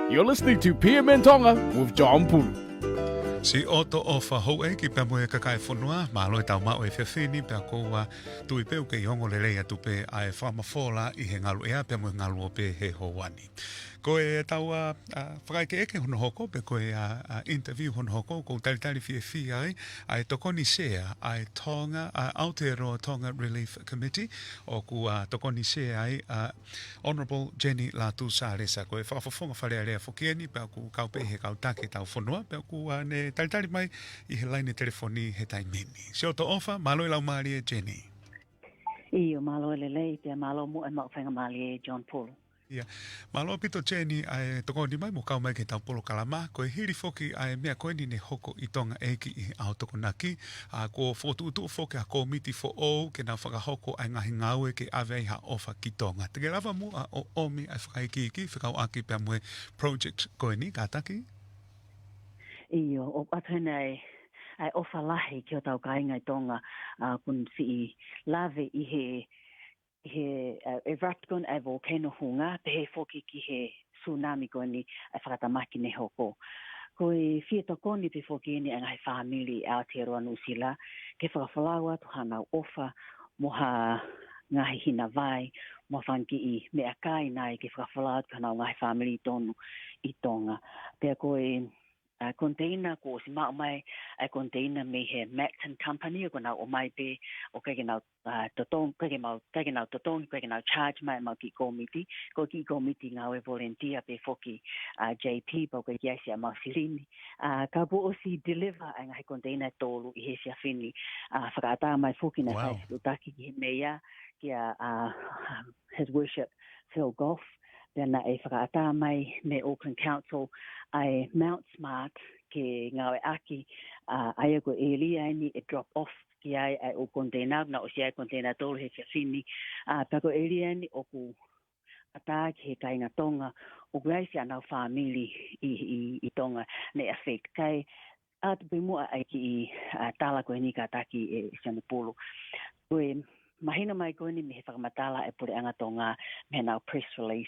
You're listening to PMN Tonga with John Pulu. Si oto o whahau ki pia moe kakai fonua, malo e tau mao e whiawhini pia koua tui peu ke iongo lelea tupe ai whamafola I he ngalu ea pia moe ngalu o pe he hoani. Ko e tau whakaike eke hono hoko, pe ko e interview hono hoko, ko talitali fie ai tokoni share ai Tonga, Aotearoa Tonga Relief Committee, o ku tokoni share ai Honourable Jenny Salesa, ko e whakafonga wharea rea whokieni, pia ku kaupe he kautake tau fonua, pia ku ne talitali mai I he laine telefoni he taimeni. Si oto ofa, malo I lau maari e Jenny. Iyo malo e lele, pia malo mo e mau Faingamalie e John Pulu. Yeah. Malo pito Jenny ai tokoni mai mo kau mai ke tau polo kalama ko e hiri foki ai mea koe ni ne hoko I Tonga eki I ao tokonaki ko fotuutu foki a komiti fo o ke na whakahoko ai ngahi ngaue ke ave ha ofa ki Tonga. Te lava mu a o omi ai whakaikiki whikau aki pia moe project koe ni kataki? Iyo, o atena ai ofa lahi ki o tau kainga I Tonga kun si lave I he Eruption ai Onehunga, pe he foki ki he tsunami koe ni ai whakatamaki ne hoko. Ko e fia tokoni pe foki ni ngai famili Aotearoa Nusila, ke Fakafolau atu hanau ofa moha ngahi hina vai, mo whanki I mea kai nai ke Fakafolau atu hanau ngai famili tonu I Tonga. Pea ko e container ko si mau mai container me he Mt company ko na o mai pe o ke na totong ke na totong ke na charge mai ma ki committee nga we volunteer pe foki JP po ke ya sia ma filini ka bo o si deliver ang he container tolu I he sia fini fakata mai foki na fetu'utaki ki me ya kia his worship Phil Goff Then e whakaata mai me Auckland Council ai Mt Smart ke ngawe aki ai ko elia ni e drop off ki ai o container na o si ai container tolu he fini pa ko elia ni o ku ata ke kai na Tonga o gracia na family I Tonga ne affect kai at be mo ai ki tala ko ni kataki e John Pulu ko mahina mai ko ni me whakamatala e pure anga Tonga me na press release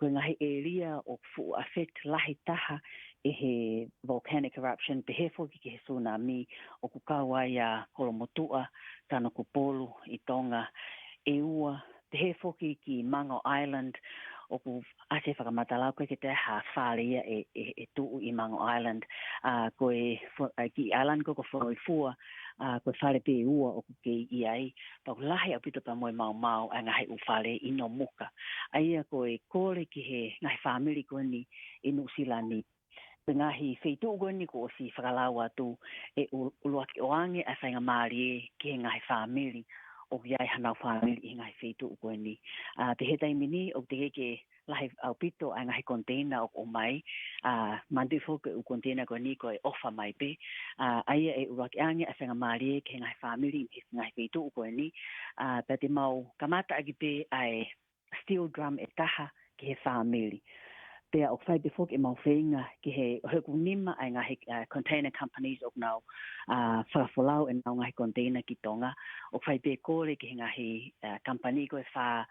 ko ngahi area o fu affect lahi taha e he volcanic eruption pe he foki ki he tsunami o ku kawa ia holomotua tano kupolu I Tonga e ua pe he foki ki Mango Island o ku ase whakamatala koe ke te ha whāria e tuu I Mango Island ko e ki island ko fua ko whare pe ua o ku ke iai pa ku lahi apito pa moe mau a ngahi u whare ino muka aia ko e kore ki he ngahi family ko ni inu silani pe ngahi feitu ko ni ko si whakalau atu e uluaki oange a Faingamalie ki he ngahi family o iai hanau family I ngahi feitu ko ni te he taimini o te ke lahi au pito a ngahi container o mai mandu foke u container ko ni ko e ofa mai pe aia e uluaki ange a Faingamalie ki he ngahi family he ngahi feitu ko ni pe te mau kamata agi pe ai steel drum e taha ki he family Pea o whai before e mau whenga ki he hoku nima ai ngahi container companies o nau Fakafolau e nau ngahi container ki Tonga. O whai pe kore ki he ngahi company ko e wha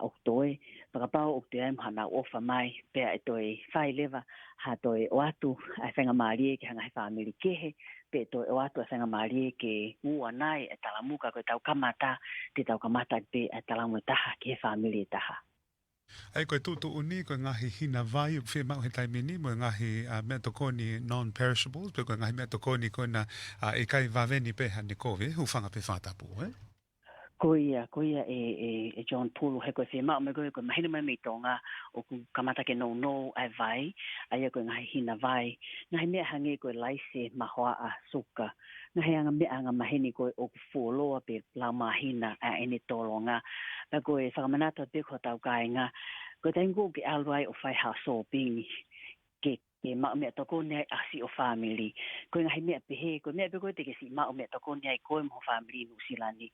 o toe. Pakapau o te aim hana ofa mai pea e toi whai lewa ha toi o atu a Faingamalie ki ngahi family kehe. Pe toi o atu a Faingamalie ke ua nai e talamuka ko e tau kamata te tau kamata pe e talamu e taha ki he family e taha. Ai koe tutu uni koe ngahi hina vai whi mau he taimini mo ngahi mea tokoni non-perishables pe koe ngahi mea tokoni koe na e kai vaveni peha ni kowe hufanga pe whatapu, Koia e John Pulu he koe whi mau me koe mahina mai me Tonga o ku kamata ke no ai vai ai koe ngahi hina vai ngahi mea hange koe laise mahoa a suka ngahi anga mea anga mahini koe o ku fuoloa pe lau mahina a ene tolonga na koe whakamanata pe ko tau kainga koe tengu ke aluai o whai ha so pingi ke mau mea tokoni ai asi o family koe ngahi mea pehe koe mea pe koe te ke si mau mea tokoni ai koe mo family New Zealandi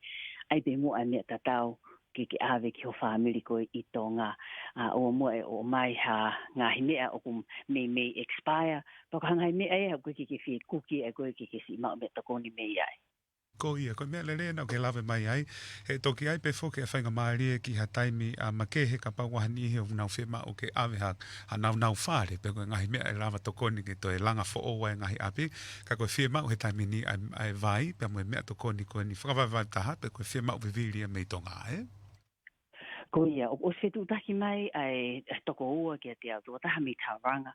ai pe mua ai mea tatau ke ave ki ho family koe I Tonga o mua e o mai ha ngahi mea o kum me expire pa ko hangai mea e koe ke whi kuki e koe ke si mau mea tokoni mea ai ko ia ko mea lele na ke lave mai ai he toki ai pe foke Faingamalie ki ha taimi a make he kapau wahani he unau whi ma o ke ave ha nau whare pe koe ngahi mea e lava tokoni ke toi langa fo owa e ngahi api ka koe whi ma o he taimi ni ai vai pe mo mea tokoni koe ni whakawai taha pe koe whi ma o viviri Mt Tonga Ko ia, o fetu'utaki mai ai toko ua kia te au tuataha mi tauranga,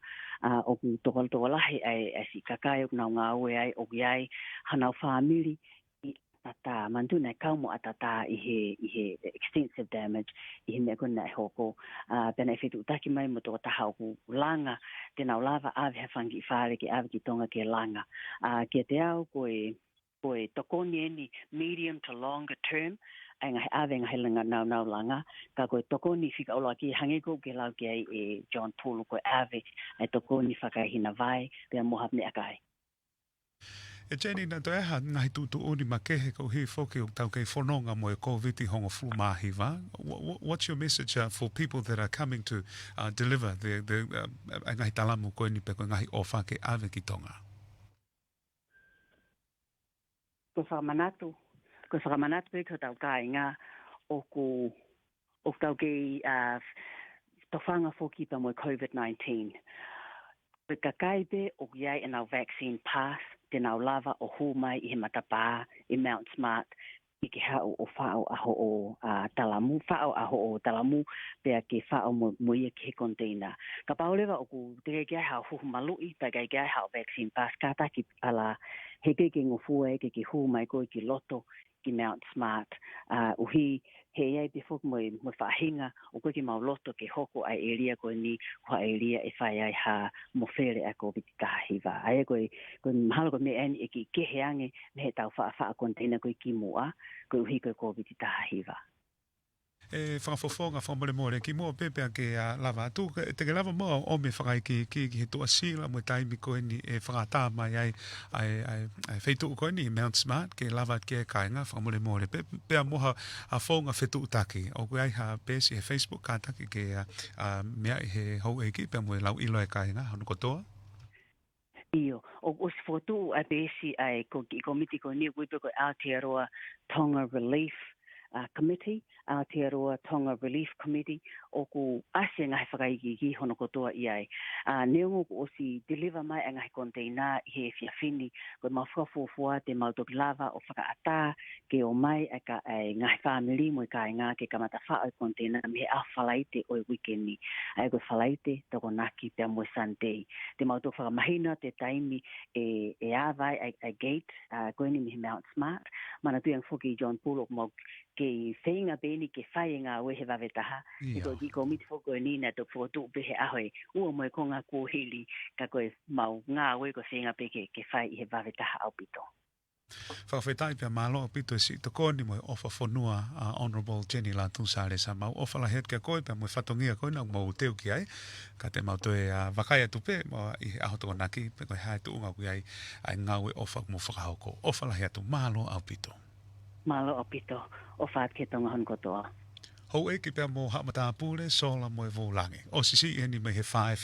o ku toko lahi ai si kakai o nau ngā ue ai, o ki ai hanau famili i tata, mantuna e kaumo a tata i he extensive damage, i he mea kona e hoko, pena e fetu'utaki mai mo toko taha o ku langa, te nau lava ave ha whangi whare ki ave ki tonga ke langa, kia te au koe tokoni eni medium to longer term, ai ngai ave ngai langa nau langa ka koe tokoni fika ola ki hangeko ke lau ki ai e John Pulu koe ave ai tokoni whakahina vai pia moha ne akai. E Jenny na to eha ngahi tutu uni makehe ko hi foke o tau kei whanonga mo e COVID i hongo fu mahi wa. What's your message for people that are coming to deliver the ngahi talamu koe ni pe koe ngahi ofa ke ave ki Tonga? Ko whakamanatu pe ko tau kāinga o tau kei tawhanga foki pa mo COVID-19. Pe kakaipe o iai e nau vaccine pass, te nau lava o humai i he matapā i Mt Smart i ke hao o whao aho o talamu, pea ke whao mo ia ke container. Ka paulewa o ku te kei hao huhu malui, pa kei hao vaccine pass, kataki ala he ke ngofua e ke humai koe ki loto ki Mt Smart. Uhi he iai te whuk mo whahinga o koe ki mau loto ke hoko ai eria koe ni hoa eria e whai ai ha mo where a koe biti tahiwa. Ai koe mahalo koe me ani e ki keheange me he tau wha container koe ki mua koe uhi koe biti tahiwa. E whakafofonga whamole more ki mua pepe a ke lava atu te ke lava mua o me whakaiki ki he tua sila mo taimi koe ni e whakata mai ai whaitu koe ni Mt Smart ke lava ke kainga whamole more pea moha a whonga fetu'utaki o koe ai ha pesi he Facebook kataki ke mea i he hou eiki pea mo e lau ilo e kainga hano kotoa Iyo, o se fotu a pesi ai ko komiti ko ni kuipe ko Aotearoa Tonga Relief Committee, Aotearoa Tonga Relief Committee, o ku asia ngai whakaiki ki hono kotoa i ai. Neongo ko o si deliver mai a ngai container i he whiawhini, ko mau whakafofua te mau toki lava o whakaata ke o mai a ka ngai famili mo i kai ngā ke kamata wha o container me he a Falaite o i weekendi. Ai ko Falaite toko naki pia mo Sunday. Te mau toki whakamahina te taimi e awai a gate, koe ni mi Mt Smart, mana tuiang whoki John Pulu mo ke whainga beni ke whai ngā wehe wawetaha. E koe ki komiti whoko e nina to whotu pehe ahoe. Ua moe ko ngā kōhili ka koe mau ngā we ko whainga pe ke whai i he wawetaha au pito. Whawhetai pia malo pito e si tokoni mo e ofa fonua Honourable Jenny Salesa mau ofa la het kia koe pia mo e whatongia koe na mau teo ki ai. Ka te mau toe wakaya tupe mo i he aho toko naki pe koe hae tu unga kui ai ngau e ofa mo whakahoko. Ofa la heatu malo au pito. Malo au pito. Ofa ke tonga hon kotoa. Hou e ki pia mo hamata pule sola mo e volange. O sisi e ni me he whae